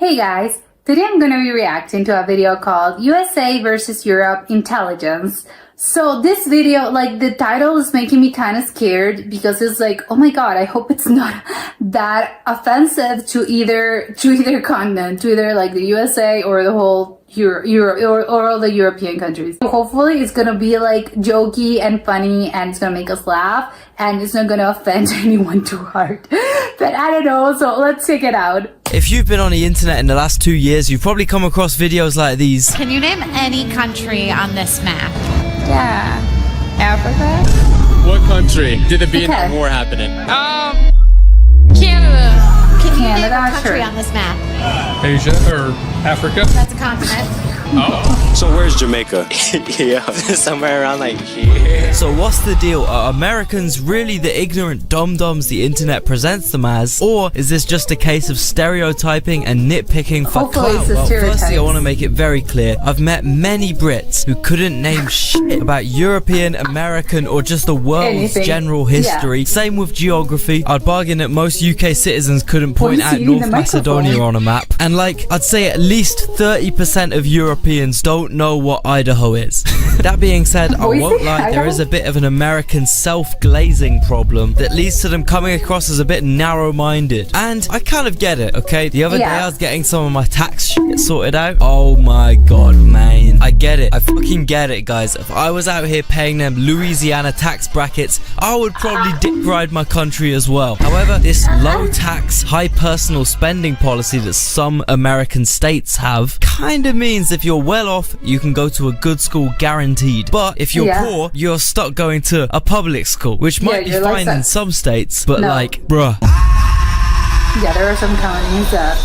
Hey guys, today I'm going to be reacting to a video called USA versus Europe Intelligence. So this video, the title is making me kind of scared because it's like, oh my god, I hope it's not that offensive to either continent, to either the USA or the whole Europe or all the European countries. So hopefully it's gonna be jokey and funny and it's gonna make us laugh and it's not gonna offend anyone too hard. But I don't know, so let's check it out. If you've been on the internet in the last 2 years, you've probably come across videos like these. Can you name any country on this map? Yeah. Africa? What country did the Vietnam War happen in? Canada. Can you name Canada, a country sure. on this map? Asia or Africa? That's a continent. So where's Jamaica? Yeah, somewhere around here. So what's the deal? Are Americans really the ignorant dum-dums the internet presents them as? Or is this just a case of stereotyping and nitpicking for Hopefully clout? it's a Well, firstly, I stereotype. want to make it very clear. I've met many Brits who couldn't name shit about European, American, or just the world's Anything. general history. Same with geography. I'd bargain that most UK citizens couldn't point Why is out he eating North the Macedonia microphone? on a map. And I'd say at least 30% of Europeans don't know what Idaho is. That being said, I Oh, is won't it lie, there Idaho? is a bit of an American self-glazing problem that leads to them coming across as a bit narrow-minded. And I kind of get it, okay? The other day Yeah. I was getting some of my tax shit sorted out. Oh my god, man. I get it. I fucking get it, guys. If I was out here paying them Louisiana tax brackets, I would probably dick ride my country as well. However, this low tax, high personal spending policy that some American states have kind of means if you're well off, you can go to a good school guaranteed. But if you're Yeah. poor, you're stuck going to a public school, which might be you're fine in that. some states, but No. bruh. Yeah, there are some counties that,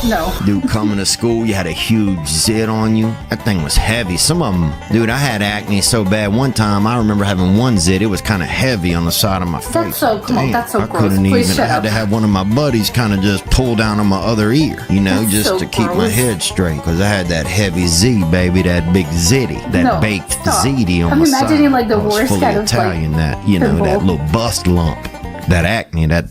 no. Dude, coming to school, you had a huge zit on you. That thing was heavy. Some of them, dude, I had acne so bad. One time, I remember having one zit. It was kind of heavy on the side of my face. That's so cool. Damn, That's so I gross. couldn't Please even. shut I had up. to have one of my buddies kind of just pull down on my other ear, That's just so to keep my gross. head straight. Because I had that heavy Z, baby, that big zitty, that No, baked stop. ziti on I'm my imagining, side. the I was worst fully kind of, Italian, that, pimple. that little bust lump, that acne, that.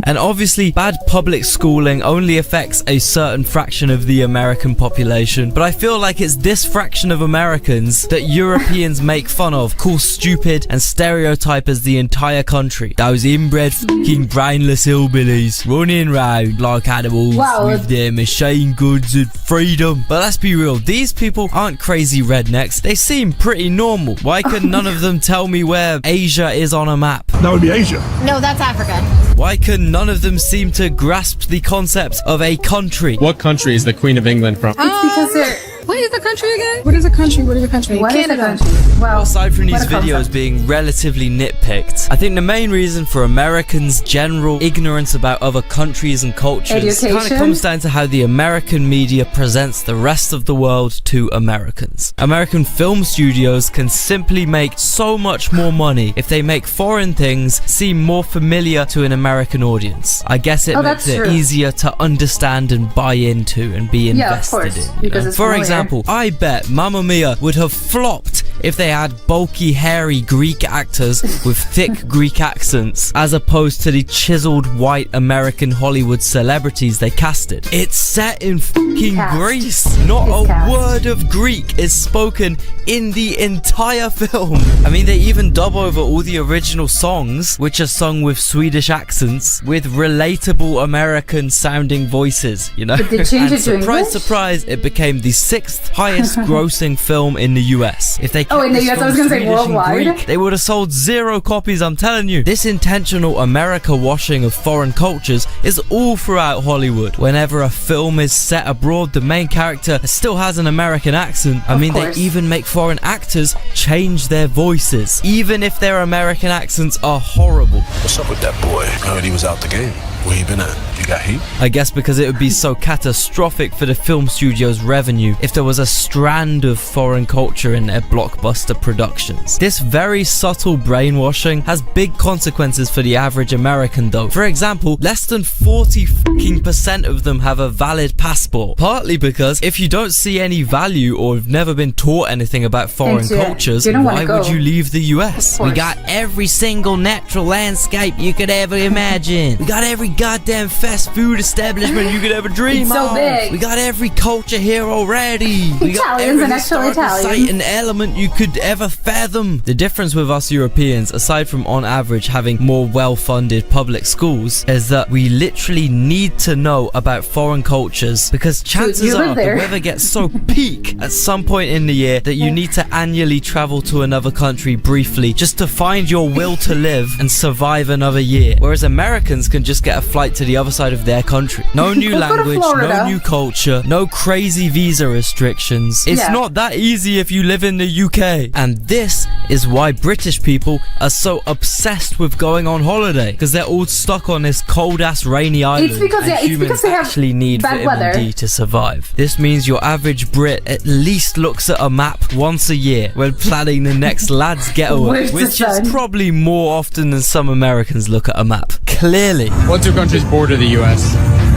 And obviously, bad public schooling only affects a certain fraction of the American population, but I feel like it's this fraction of Americans that Europeans make fun of, call stupid, and stereotype as the entire country. Those inbred fucking brainless hillbillies running round like animals Wow. with their machine guns and freedom. But let's be real, these people aren't crazy rednecks. They seem pretty normal. Why can none of them tell me where Asia is on a map? That would be Asia. No, that's Africa. Why can none of them seem to grasp the concept of a country? What country is the Queen of England from? It's because they're... What is the country again? What is a country? What is a country? What is the Canada. country? Well, Aside from what these a videos concept. being relatively nitpicked, I think the main reason for Americans' general ignorance about other countries and cultures kind of Education? comes down to how the American media presents the rest of the world to Americans. American film studios can simply make so much more money if they make foreign things seem more familiar to an American audience. I guess it Oh, makes that's it true. easier to understand and buy into and be Yeah, of invested course, in. because it's For familiar. example, I bet Mamma Mia would have flopped if they had bulky, hairy Greek actors with thick Greek accents, as opposed to the chiseled white American Hollywood celebrities they casted. It's set in fucking Cast. Greece. Not It's a cast. word of Greek is spoken in the entire film. I mean, they even dub over all the original songs, which are sung with Swedish accents, with relatable American sounding voices, But they changed and it to surprise, English? surprise, it became the 6th highest grossing film in the US. If they Oh, in kept the this US, I was film gonna say Swedish and worldwide. Greek, they would have sold 0 copies, I'm telling you. This intentional America washing of foreign cultures is all throughout Hollywood. Whenever a film is set abroad, the main character still has an American accent. I Of mean, course. they even make foreign actors change their voices, even if their American accents are horrible. What's up with that boy? I heard he was out the game. Where you been at? You got heat? I guess because it would be so catastrophic for the film studio's revenue if there was a strand of foreign culture in their blockbuster productions. This very subtle brainwashing has big consequences for the average American though. For example, less than 40% of them have a valid passport. Partly because if you don't see any value or have never been taught anything about foreign Then you cultures, don't wanna why go. would you leave the US? Of We course. got every single natural landscape you could ever imagine. We got every goddamn fast food establishment you could ever dream It's so of. big. We got every culture here already. We got Italians every and actual historical Italians. site and element you could ever fathom. The difference with us Europeans, aside from on average having more well-funded public schools, is that we literally need to know about foreign cultures because chances you live are the there. weather gets so peak at some point in the year that you need to annually travel to another country briefly just to find your will to live and survive another year. Whereas Americans can just get a flight to the other side of their country. No new Let's go to language, no Florida. new culture, no crazy visa restrictions. It's Yeah. not that easy if you live in the UK. And this is why British people are so obsessed with going on holiday, because they're all stuck on this cold ass rainy island. because- and yeah, it's humans because they have actually need bad vitamin weather. D to survive. This means your average Brit at least looks at a map once a year when planning the next lad's getaway, Where's the which is sun? probably more often than some Americans look at a map. Clearly. What two countries border the U.S.?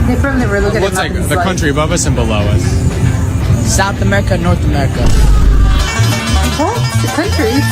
They probably never look at What's it. like the country above us and below us? South America, North America. What? The countries?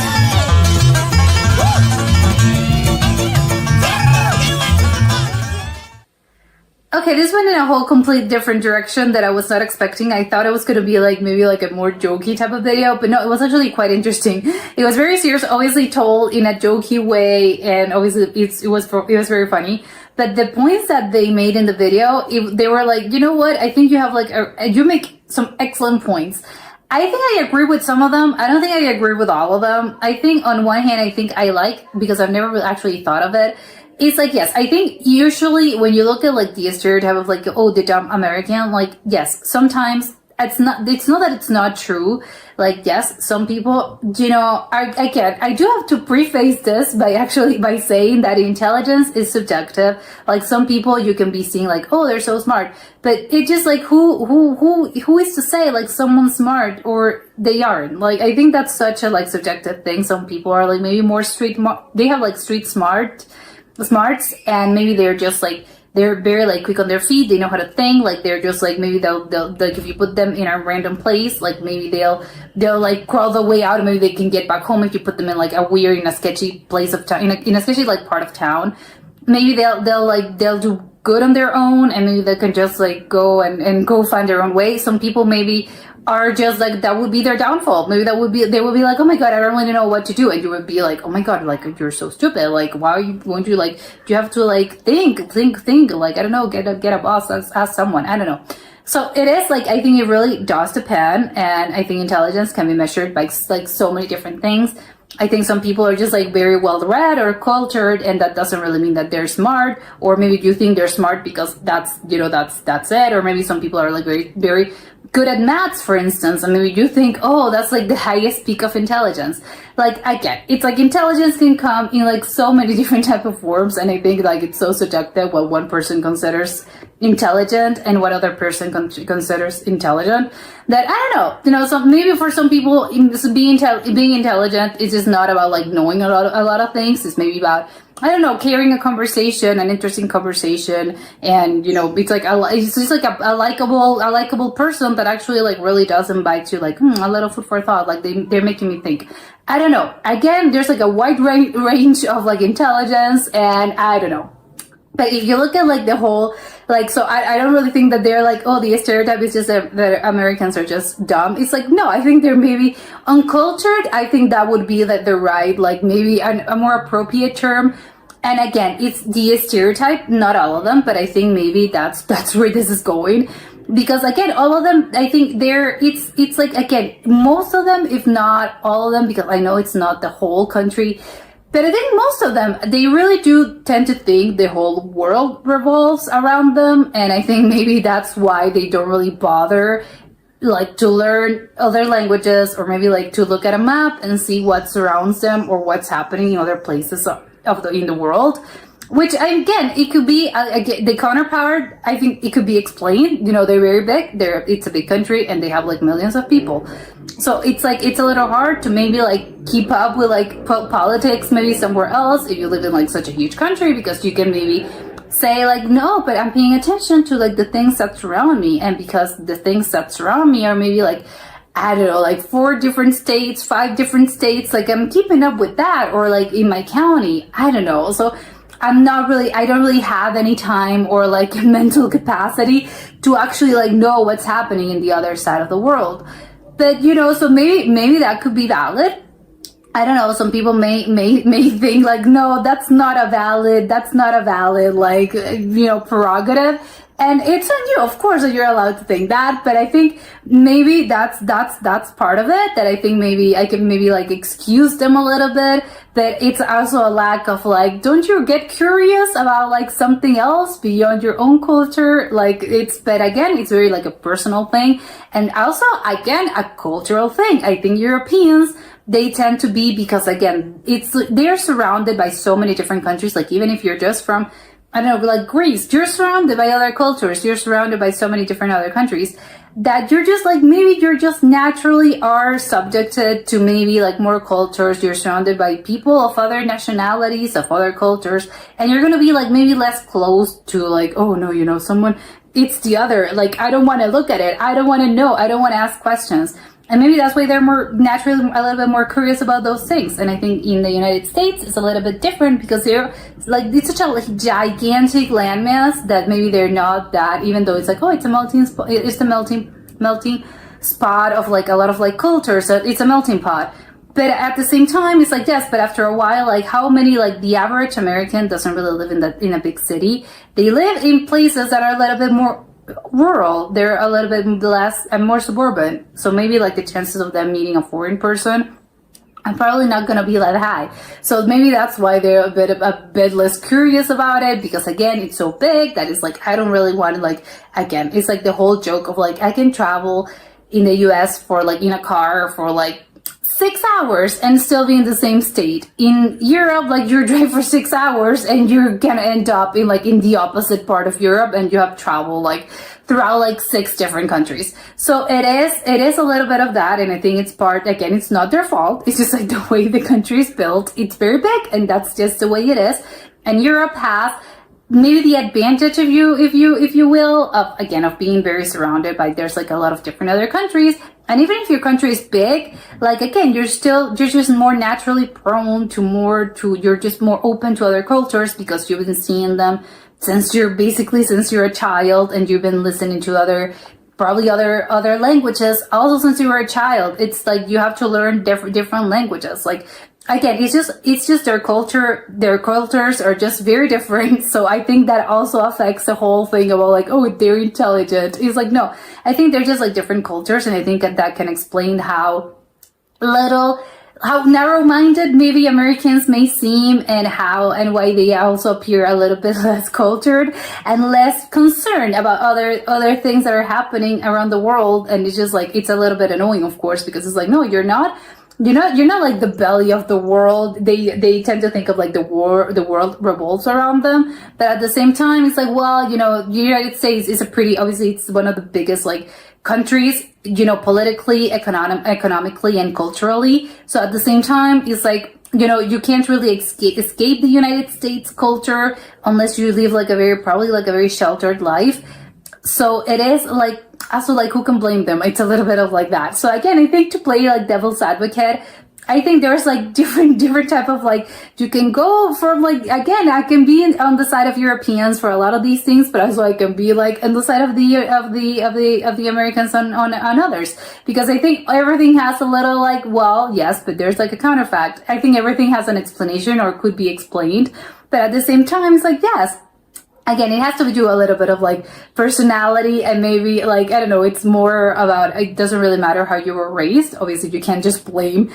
Okay, this went in a whole complete different direction that I was not expecting. I thought it was going to be like maybe like a more jokey type of video, but no, it was actually quite interesting. It was very serious, obviously told in a jokey way, and obviously it was very funny. But the points that they made in the video, they were like, you know what? I think you have like you make some excellent points. I think I agree with some of them. I don't think I agree with all of them. I think on one hand, I think I like, because I've never actually thought of it. It's like, yes, I think usually when you look at like the stereotype of like, oh, the dumb American, like, yes, sometimes it's not that it's not true. Like, yes, some people, you know, I do have to preface this by saying that intelligence is subjective. Like, some people you can be seeing like, oh, they're so smart, but it just like, who is to say like someone's smart or they aren't? Like, I think that's such a like subjective thing. Some people are like maybe more they have like street smarts, and maybe they're just like, they're very like quick on their feet, they know how to think, like they're just like, maybe they'll like if you put them in a random place, like maybe they'll like crawl the way out, and maybe they can get back home if you put them in like a weird, in a sketchy place of town, in a sketchy like part of town. Maybe they'll do good on their own, and maybe they can just like go and go find their own way. Some people maybe are just like, that would be their downfall. Maybe they would be like, oh my god, I don't really know what to do, and you would be like, oh my god, like you're so stupid, like why won't you, like, do you have to like think, like, I don't know, get a boss, ask someone, I don't know. So it is like, I think it really does depend, and I think intelligence can be measured by like so many different things. I think some people are just like very well read or cultured, and that doesn't really mean that they're smart, or maybe you think they're smart because that's it, or maybe some people are like very, very good at maths, for instance, and maybe you think, oh, that's like the highest peak of intelligence. Like, I get, it's like intelligence can come in like so many different type of forms, and I think like it's so subjective what one person considers intelligent and what other person considers intelligent, that I don't know, you know, so maybe for some people being intelligent is just not about like knowing a lot of things. It's maybe about, I don't know, carrying a conversation, an interesting conversation, and you know, it's like it's just like a likable person that actually like really does invite you, like a little food for thought, like they're making me think. I don't know. Again, there's like a wide range of like intelligence, and I don't know. But if you look at like the whole, like, so I don't really think that they're like, oh, the stereotype is just that Americans are just dumb. It's like, no, I think they're maybe uncultured. I think that would be like the right, like maybe a more appropriate term. And again, it's the stereotype, not all of them, but I think maybe that's where this is going. Because again, all of them, I think it's like, again, most of them, if not all of them, because I know it's not the whole country, but I think most of them, they really do tend to think the whole world revolves around them. And I think maybe that's why they don't really bother like to learn other languages, or maybe like to look at a map and see what surrounds them or what's happening in other places in the world. Which, again, it could be the counterpart. I think it could be explained. You know, they're very big. It's a big country, and they have like millions of people. So it's like, it's a little hard to maybe like keep up with like politics maybe somewhere else if you live in like such a huge country, because you can maybe say like, no, but I'm paying attention to like the things that surround me, and because the things that surround me are maybe like, I don't know, like 4 different states, 5 different states, like I'm keeping up with that, or like in my county, I don't know. So I don't really have any time or like mental capacity to actually like know what's happening in the other side of the world. But so maybe that could be valid. I don't know. Some people may think like, no, that's not a valid like prerogative. And it's on you, of course, that you're allowed to think that. But I think maybe that's part of it. That I think maybe I can like excuse them a little bit. But it's also a lack of like, don't you get curious about like something else beyond your own culture? But again, it's very like a personal thing, and also again a cultural thing. I think Europeans, they tend to be, because again, they're surrounded by so many different countries. Like even if you're just from, I don't know, like Greece, you're surrounded by other cultures. You're surrounded by so many different other countries that you're just like, maybe you're just naturally are subjected to maybe like more cultures. You're surrounded by people of other nationalities, of other cultures, and you're going to be like maybe less close to like, oh no, someone, it's the other. Like, I don't want to look at it. I don't want to know. I don't want to ask questions. And maybe that's why they're more naturally a little bit more curious about those things. And I think in the United States, it's a little bit different because they're like, it's such a like, gigantic landmass that maybe they're not that, even though it's like, oh, it's a melting spot of like a lot of like cultures. So it's a melting pot. But at the same time, it's like, yes, but after a while, like how many, like the average American doesn't really live in a big city. They live in places that are a little bit more rural. They're a little bit less and more suburban, so maybe like the chances of them meeting a foreign person are probably not going to be that high. So maybe that's why they're a bit less curious about it, because again, it's so big that it's like, I don't really want to like, again, it's like the whole joke of like, I can travel in the US for like in a car for like 6 hours and still be in the same state. In Europe, like you drive for 6 hours and you're gonna end up in like in the opposite part of Europe, and you have travel like throughout like 6 different countries. So it is a little bit of that, and I think it's part, again, it's not their fault. It's just like the way the country is built. It's very big, and that's just the way it is. And Europe has maybe the advantage of you, if you will, of being very surrounded by, there's like a lot of different other countries. And even if your country is big, like again, you're just more naturally prone to you're just more open to other cultures because you've been seeing them since you're a child, and you've been listening to other languages also since you were a child. It's like you have to learn different languages. Like again, it's just their cultures are just very different. So I think that also affects the whole thing about like, oh, they're intelligent. It's like, no, I think they're just like different cultures. And I think that can explain how narrow-minded maybe Americans may seem, and why they also appear a little bit less cultured and less concerned about other things that are happening around the world. And it's just like, it's a little bit annoying, of course, because it's like, no, you're not like the belly of the world. They tend to think of like the world revolves around them. But at the same time, it's like, well, the United States is obviously it's one of the biggest like countries, politically, economically, and culturally. So at the same time, it's like, you can't really escape the United States culture unless you live like a very sheltered life. So it is like, also like, who can blame them? It's a little bit of like that. So again, I think to play like devil's advocate, I think there's like different type of like, you can go from like, again, I can be on the side of Europeans for a lot of these things, but also I can be like on the side of the Americans on others, because I think everything has a little like, well, yes, but there's like a counterfact. I think everything has an explanation or could be explained, but at the same time, it's like, yes, again, it has to do a little bit of like personality, and maybe like, I don't know, it's more about, it doesn't really matter how you were raised. Obviously, you can't just blame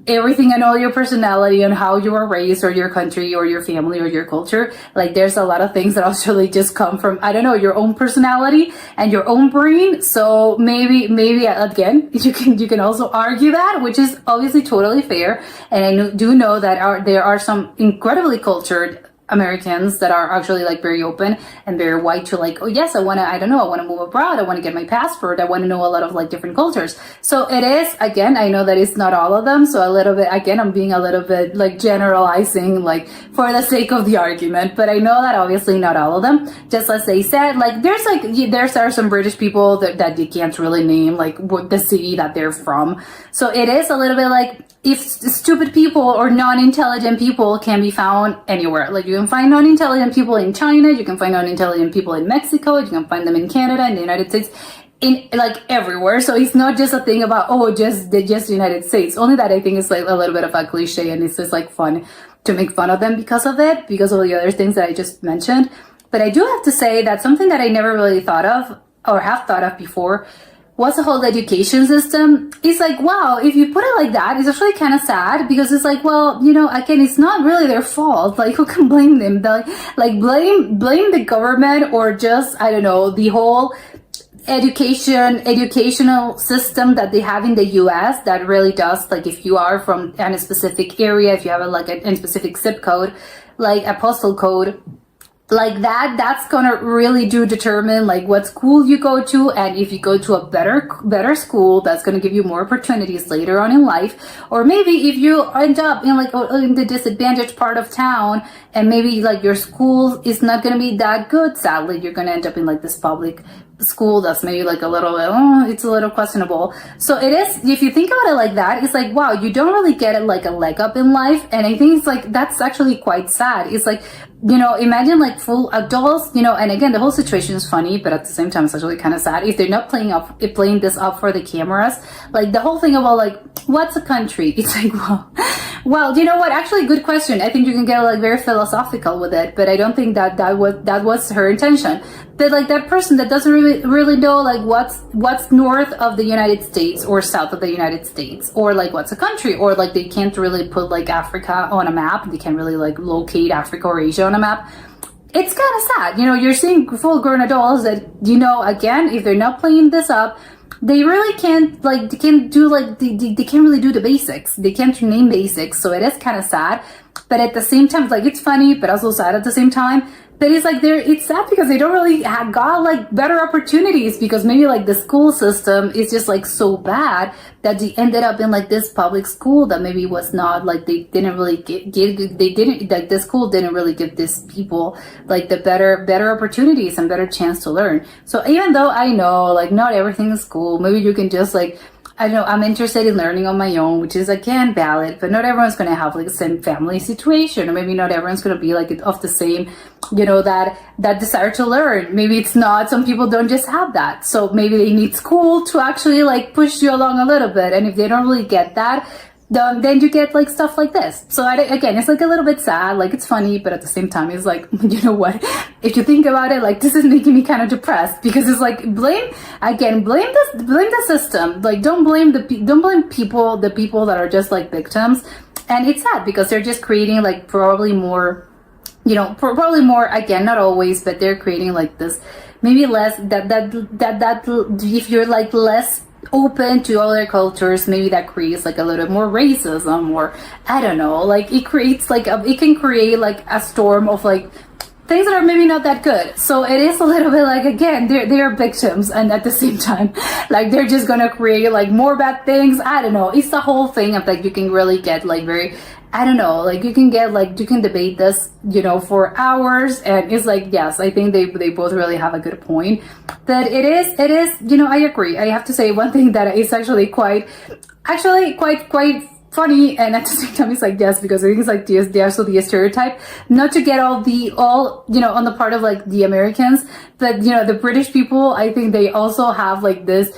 everything and all your personality on how you were raised, or your country, or your family, or your culture. Like, there's a lot of things that actually just come from, I don't know, your own personality and your own brain. So maybe again, you can also argue that, which is obviously totally fair. And I do know that there are some incredibly cultured Americans that are actually like very open and very white to like, oh yes, I want to move abroad. I want to get my passport. I want to know a lot of like different cultures. So it is, again, I know that it's not all of them. So a little bit, again, I'm being a little bit like generalizing, like for the sake of the argument, but I know that obviously not all of them. Just as they said, like there are some British people that you can't really name like what the city that they're from. So it is a little bit like, if stupid people or non-intelligent people can be found anywhere. Like you can find non-intelligent people in China, you can find non-intelligent people in Mexico, you can find them in Canada, in the United States, in like everywhere. So it's not just a thing about, oh, just the United States. Only that I think is like a little bit of a cliche, and it's just like fun to make fun of them because of it, because of the other things that I just mentioned. But I do have to say that something that I never really thought of or have thought of before was the whole education system. It's like, wow, if you put it like that, it's actually kind of sad, because it's like, well, you know, again, it's not really their fault. Like, who can blame them? Blame the government, or just, I don't know, the whole educational system that they have in the US that really does, like, if you are from a specific area, if you have a specific zip code, like a postal code, like that's gonna really determine like what school you go to, and if you go to a better school, that's gonna give you more opportunities later on in life. Or maybe if you end up in the disadvantaged part of town, and maybe like your school is not gonna be that good, sadly, you're gonna end up in like this public school that's maybe like a little bit, it's a little questionable. So it is, if you think about it like that, it's like, wow, you don't really get like a leg up in life. And I think it's like, that's actually quite sad. It's like, you know, imagine like full adults, you know, and again, the whole situation is funny, but at the same time, it's actually kind of sad if they're not playing this up for the cameras. Like the whole thing about like, what's a country? It's like, well, you know what? Actually, good question. I think you can get like very philosophical with it, but I don't think that was her intention. But like that person that doesn't really know like what's north of the United States or south of the United States, or like what's a country, or like they can't really put like Africa on a map. They can't really like locate Africa or Asia on a map. It's kind of sad. You know, you're seeing full-grown adults that, you know, again, if they're not playing this up, they really can't, like, they can't do, like, they can't really do the basics. They can't name basics, so it is kind of sad. But at the same time, like, it's funny, but also sad at the same time. But it's like, it's sad because they don't really got, like, better opportunities, because maybe, like, the school system is just, like, so bad that they ended up in, like, this public school that maybe was not, like, they didn't really the school didn't really give these people, like, the better opportunities and better chance to learn. So even though I know, like, not everything is school, maybe you can just, like, I know I'm interested in learning on my own, which is again valid, but not everyone's going to have like the same family situation, or maybe not everyone's going to be like of the same, you know, that desire to learn. Maybe it's not, some people don't just have that. So maybe they need school to actually like push you along a little bit. And if they don't really get that, then you get like stuff like this. So again, it's like a little bit sad, like it's funny, but at the same time, it's like, you know what? If you think about it, like this is making me kind of depressed, because it's like blame the system. Like don't blame the people that are just like victims. And it's sad because they're just creating like probably more, you know, probably more, again, not always, but they're creating like this, maybe less that if you're like less open to other cultures, maybe that creates like a little bit more racism, or I don't know, like it creates like it can create like a storm of like things that are maybe not that good. So it is a little bit like, again, they are victims, and at the same time, like they're just gonna create like more bad things. I don't know, it's the whole thing of like you can really get like very, I don't know, like you can get like, you can debate this, you know, for hours, and it's like, yes, I think they both really have a good point. But it is, you know, I agree. I have to say one thing that is actually quite funny, and at the same time it's like, yes, because I think it's like there's also the stereotype, not to get all you know, on the part of like the Americans, but you know, the British people, I think they also have like this,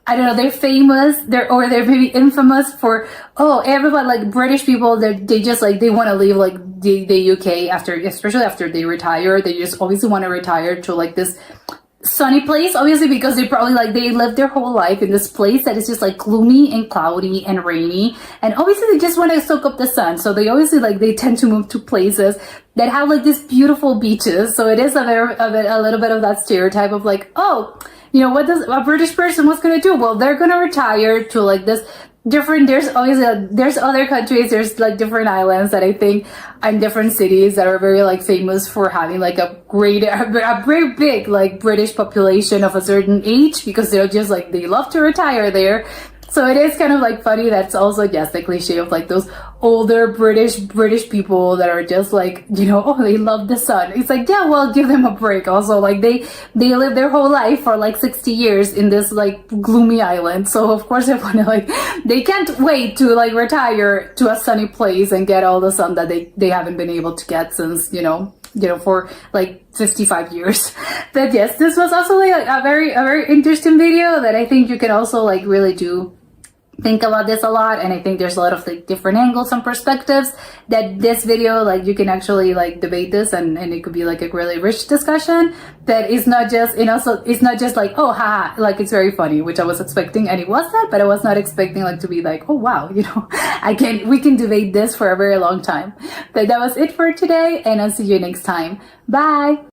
I don't know, they're famous, they're maybe infamous for, everybody, like British people, they just like, they want to leave like the UK especially after they retire. They just obviously want to retire to like this sunny place, obviously, because they probably like, they lived their whole life in this place that is just like gloomy and cloudy and rainy, and obviously they just want to soak up the sun. So they obviously like, they tend to move to places that have like these beautiful beaches. So it is a little bit of that stereotype of like, you know, what does a British person, what's going to do? Well, they're going to retire to like this different, there's obviously, there's other countries, there's like different islands that I think, and different cities that are very like famous for having like a very big like British population of a certain age, because they're just like, they love to retire there. So it is kind of like funny. That's also just the cliche of like those older British people that are just like, you know, oh, they love the sun. It's like, yeah, well, give them a break. Also, like they live their whole life for like 60 years in this like gloomy island. So of course they want to like, they can't wait to like retire to a sunny place and get all the sun that they haven't been able to get since, you know, for like 55 years. But yes, this was also like a very interesting video that I think you can also like really do think about this a lot. And I think there's a lot of like different angles and perspectives that this video, like you can actually like debate this and it could be like a really rich discussion that is not just, and also it's not just like, oh, haha, like it's very funny, which I was expecting, and it was that, but I was not expecting like to be like, oh wow, you know, we can debate this for a very long time. But that was it for today, and I'll see you next time. Bye.